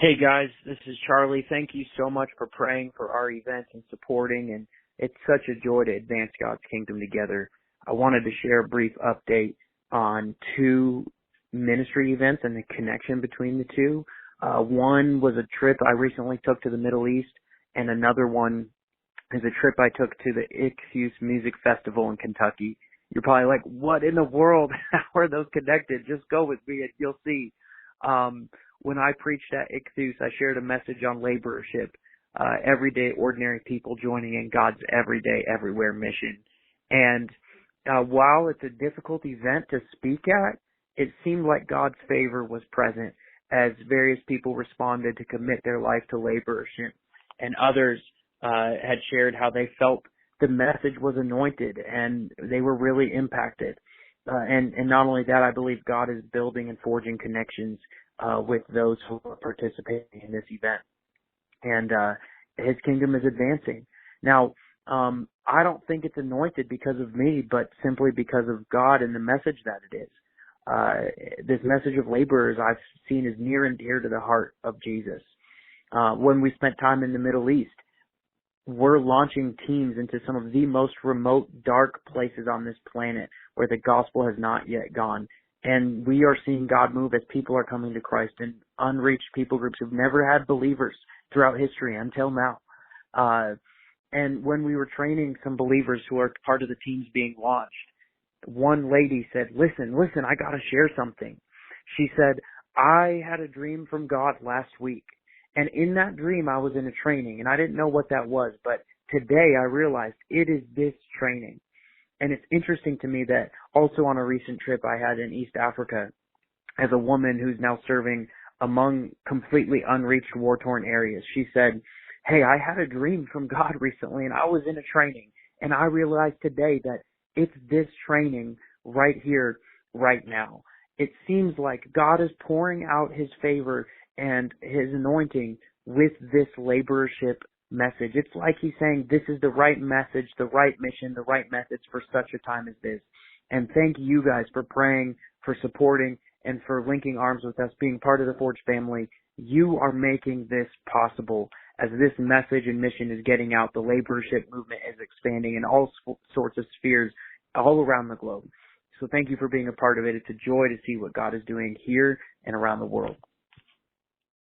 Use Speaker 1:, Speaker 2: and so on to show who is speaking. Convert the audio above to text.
Speaker 1: Hey guys, this is Charlie. Thank you so much for praying for our events and supporting, and it's such a joy to advance God's kingdom together. I wanted to share a brief update on two ministry events and the connection between the two. One was a trip I recently took to the Middle East, and another one is a trip I took to the Ixus Music Festival in Kentucky. You're probably like, what in the world? How are those connected? Just go with me and you'll see. When I preached at Ixus, I shared a message on laborership, everyday ordinary people joining in God's everyday, everywhere mission. And while it's a difficult event to speak at, it seemed like God's favor was present as various people responded to commit their life to laborership. And others had shared how they felt the message was anointed and they were really impacted. And not only that, I believe God is building and forging connections with those who are participating in this event. And his kingdom is advancing. Now, I don't think it's anointed because of me, but simply because of God and the message that it is. This message of laborers I've seen is near and dear to the heart of Jesus. When we spent time in the Middle East, we're launching teams into some of the most remote, dark places on this planet where the gospel has not yet gone. And we are seeing God move as people are coming to Christ in unreached people groups who've never had believers throughout history until now. And when we were training some believers who are part of the teams being launched, one lady said, listen, I got to share something. She said, I had a dream from God last week. And in that dream, I was in a training, and I didn't know what that was. But today I realized it is this training. And it's interesting to me that also on a recent trip I had in East Africa as a woman who's now serving among completely unreached war-torn areas, she said, hey, I had a dream from God recently, and I was in a training. And I realized today that it's this training right here, right now. It seems like God is pouring out his favor and his anointing with this laborership message. It's like he's saying this is the right message, the right mission, the right methods for such a time as this. And thank you guys for praying, for supporting, and for linking arms with us, being part of the Forge family. You are making this possible. As this message and mission is getting out, the laborership movement is expanding in all sorts of spheres all around the globe. So thank you for being a part of it. It's a joy to see what God is doing here and around the world.